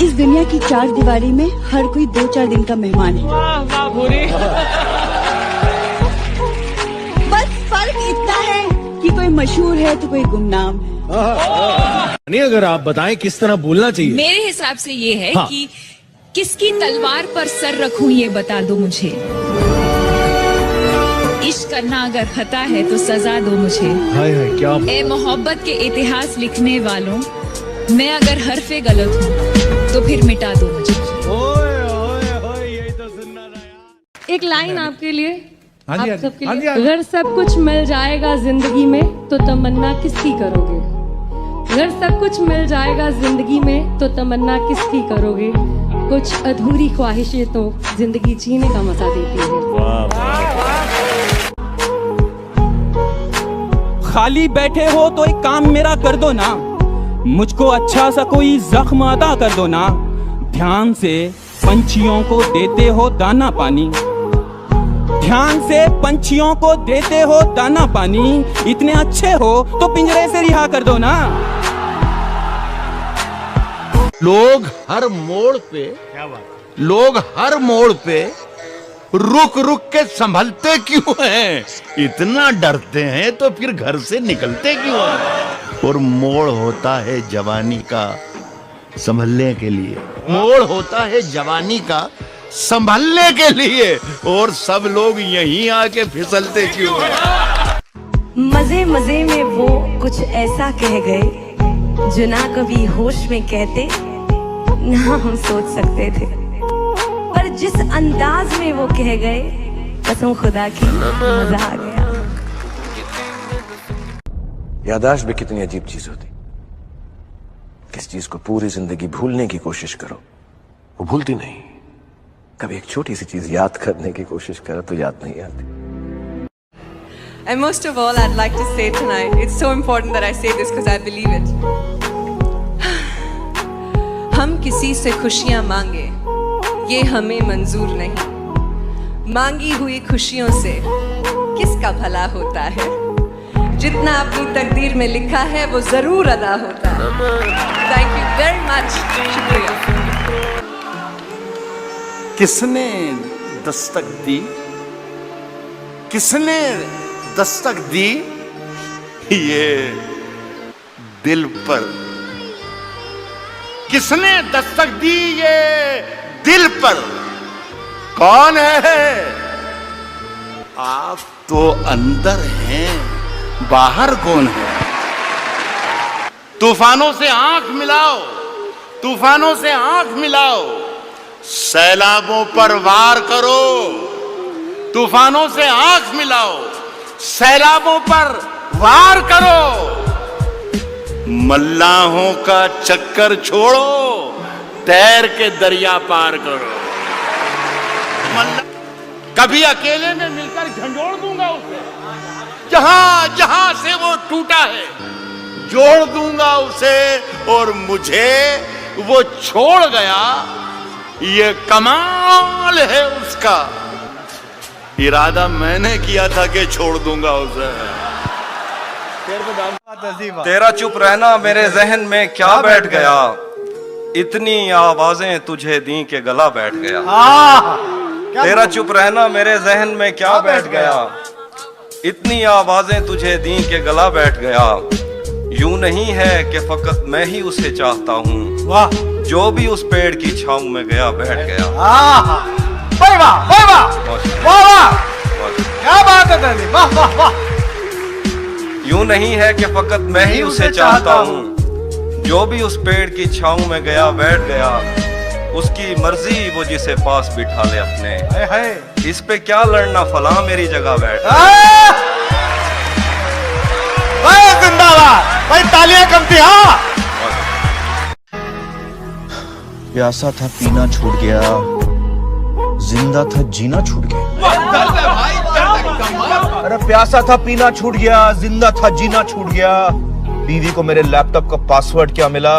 इस दुनिया की चार दीवारी में हर कोई 2-4 दिन का मेहमान है। बस फर्क इतना है कि कोई मशहूर है तो कोई गुमनाम है। नहीं, अगर आप बताएं किस तरह बोलना चाहिए। मेरे हिसाब से ये है कि किसकी तलवार पर सर रखूं ये बता दो मुझे। इश्क करना अगर खता है तो सजा दो मुझे। हाय हाय क्या। ए मोहब्बत के इतिहास लिखने वालों, मैं अगर हरफे गलत हूँ तो फिर मिटा दो मुझे। यही तो सुनना था यार। एक लाइन आपके लिए, हाँ जी, आप सबके हाँ जी, लिए। हाँ जी। अगर सब कुछ मिल जाएगा जिंदगी में तो तमन्ना किसकी करोगे? अगर सब कुछ मिल जाएगा जिंदगी में तो तमन्ना किसकी करोगे? कुछ अधूरी ख्वाहिशें तो जिंदगी जीने का मजा देती है। खाली बैठे हो तो एक काम मेरा कर दो ना, मुझको अच्छा सा कोई जख्म अदा कर दो ना। ध्यान से पंछियों को देते हो दाना पानी, ध्यान से पंछियों को देते हो दाना पानी। इतने अच्छे हो तो पिंजरे से रिहा कर दो ना। लोग हर मोड़ पे रुक रुक के संभलते क्यों हैं? इतना डरते हैं तो फिर घर से निकलते क्यों हैं? और मोड़ होता है जवानी का संभलने के लिए, मोड़ होता है जवानी का संभलने के लिए। और सब लोग यहीं आके फिसलते क्यों हैं? मजे मजे में वो कुछ ऐसा कह गए जो ना कभी होश में कहते ना हम सोच सकते थे, पर जिस अंदाज में वो कह गए कसम खुदा की मजा आ गया। याददाश्त भी कितनी अजीब चीज होती। किस चीज को पूरी जिंदगी भूलने की कोशिश करो वो भूलती नहीं, कभी एक छोटी सी चीज याद करने की कोशिश करो तो याद नहीं आती। And most of all, I'd like to say tonight, it's so important that I say this because I believe it. हम किसी से खुशियां मांगे ये हमें मंजूर नहीं, मांगी हुई खुशियों से किसका भला होता है? जितना अपनी तकदीर में लिखा है वो जरूर अदा होता है। थैंक यू वेरी मच, शुक्रिया। किसने दस्तक दी, किसने दस्तक दी ये दिल पर? किसने दस्तक दी ये दिल पर? कौन है? आप तो अंदर हैं, बाहर कौन है? तूफानों से आंख मिलाओ, तूफानों से आंख मिलाओ, सैलाबों पर वार करो। तूफानों से आंख मिलाओ, सैलाबों पर वार करो। मल्लाहों का चक्कर छोड़ो, तैर के दरिया पार करो। कभी अकेले में मिलकर झंझोड़ दूंगा उसे, जहां जहां से वो टूटा है जोड़ दूंगा उसे। और मुझे वो छोड़ गया, ये कमाल है उसका। इरादा मैंने किया था कि छोड़ दूंगा उसे। तेरा चुप रहना मेरे जहन में क्या बैठ गया, इतनी आवाजें तुझे दी के गला बैठ गया। तेरा चुप रहना मेरे जहन में क्या बैठ गया, इतनी आवाजें तुझे दी के गला बैठ गया। यूं नहीं है कि फकत मैं ही उसे चाहता हूँ, जो भी उस पेड़ की छांव में गया बैठ गया। वाह वाह वाह वाह वाह, क्या बात है, वाह वाह वाह। यूं नहीं है कि फकत मैं ही उसे चाहता हूँ, जो भी उस पेड़ की छांव में गया बैठ गया। उसकी मर्जी वो जिसे पास बिठा ले अपने, इस पे क्या लड़ना फला मेरी जगह बैठ। जिंदाबाद भाई, तालियां कम थी। हाँ, प्यासा था पीना छूट गया, जिंदा था जीना छूट गया। अरे प्यासा था पीना छूट गया, जिंदा था जीना छूट गया। बीवी को मेरे लैपटॉप का पासवर्ड क्या मिला,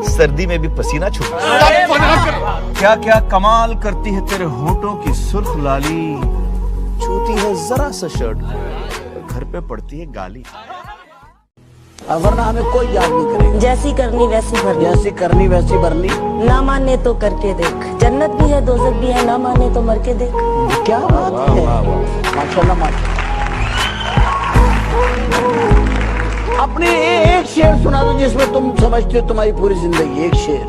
सर्दी में भी पसीना छूट गया। क्या क्या कमाल करती है तेरे होठों की सुर्ख लाली, छूती है जरा सा शर्ट, घर पे पड़ती है गाली। वरना हमें कोई याद नहीं करेगा। जैसी करनी वैसी भरनी, जैसी करनी वैसी भरनी। ना माने तो करके देख, जन्नत भी है दोजख भी है, ना माने तो मर के देख। क्या बात है, माशाल्लाह माशाल्लाह। अपने एक शेर सुना दो जिसमें तुम समझते हो तुम्हारी पूरी जिंदगी। एक शेर।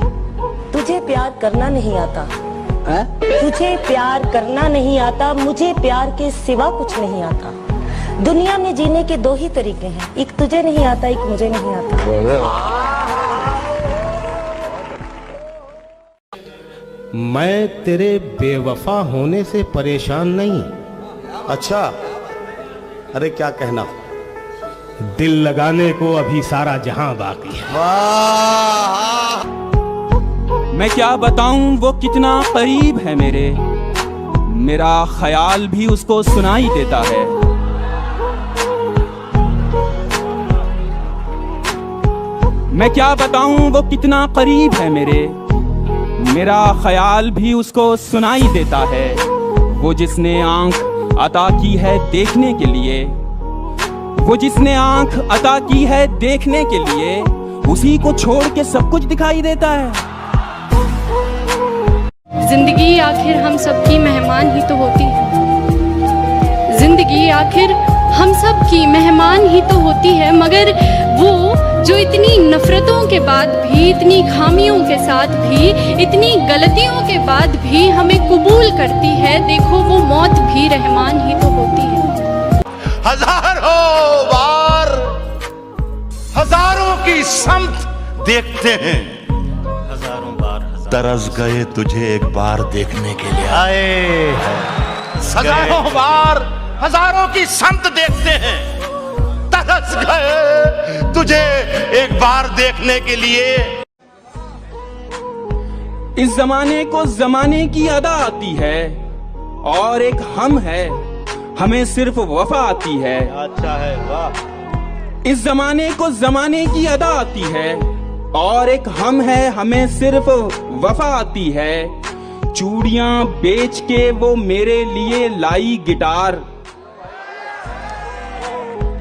तुझे प्यार करना नहीं आता है? तुझे प्यार करना नहीं आता, मुझे प्यार के सिवा कुछ नहीं आता। दुनिया में जीने के दो ही तरीके हैं, एक तुझे नहीं आता, एक मुझे नहीं आता। मैं तेरे बेवफा होने से परेशान नहीं। अच्छा, अरे क्या कहना। दिल लगाने को अभी सारा जहां बाकी है। मैं क्या बताऊं वो कितना करीब है मेरे, मेरा ख्याल भी उसको सुनाई देता है। मैं क्या बताऊं वो कितना करीब है मेरे, मेरा ख्याल भी उसको सुनाई देता है। वो जिसने आंख अता की है देखने के लिए, वो जिसने आंख अता की है देखने के लिए, उसी को छोड़ के सब कुछ दिखाई देता है। जिंदगी आखिर हम सबकी मेहमान ही तो होती है। जिंदगी आखिर हम सब की मेहमान ही तो होती है, मगर वो जो इतनी नफरतों के बाद भी, इतनी खामियों के साथ भी, इतनी गलतियों के बाद भी हमें कबूल करती है, देखो वो मौत भी रहमान ही तो होती है। हजारों बार हजारों की समत देखते हैं, हजारों बार तरस गए तुझे एक बार देखने के लिए। आए हजारों बार हजारों की समत देखते हैं, तरस गए तुझे एक बार देखने के लिए। इस जमाने को जमाने की अदा आती है, और एक हम है, हमें सिर्फ वफा आती है। अच्छा है, वाह। इस जमाने को जमाने की अदा आती है, और एक हम है, हमें सिर्फ वफा आती है। चूड़ियां बेच के वो मेरे लिए लाई गिटार,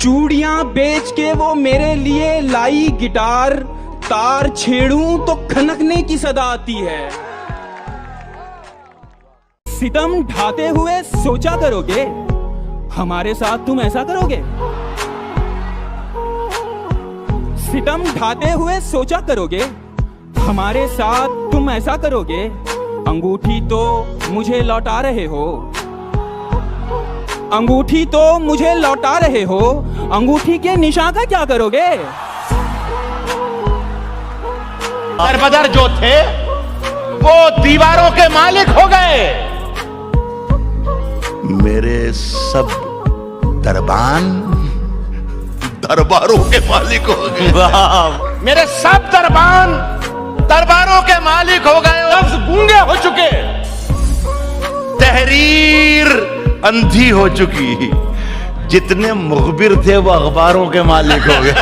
चूड़ियां बेच के वो मेरे लिए लाई गिटार, तार छेड़ूं तो खनकने की सदा आती है। सितम ढाते हुए सोचा करोगे, हमारे साथ तुम ऐसा करोगे। सितम ढाते हुए सोचा करोगे, हमारे साथ तुम ऐसा करोगे। अंगूठी तो मुझे लौटा रहे हो, अंगूठी तो मुझे लौटा रहे हो, अंगूठी के निशान का क्या करोगे। दरबदर जो थे वो दीवारों के मालिक हो गए, मेरे सब दरबान दरबारों के मालिक हो गए। मेरे सब दरबान दरबारों के मालिक हो गए, लफ्ज गूंगे हो चुके, तहरीर अंधी हो चुकी, जितने मुखबिर थे वो अखबारों के मालिक हो गए।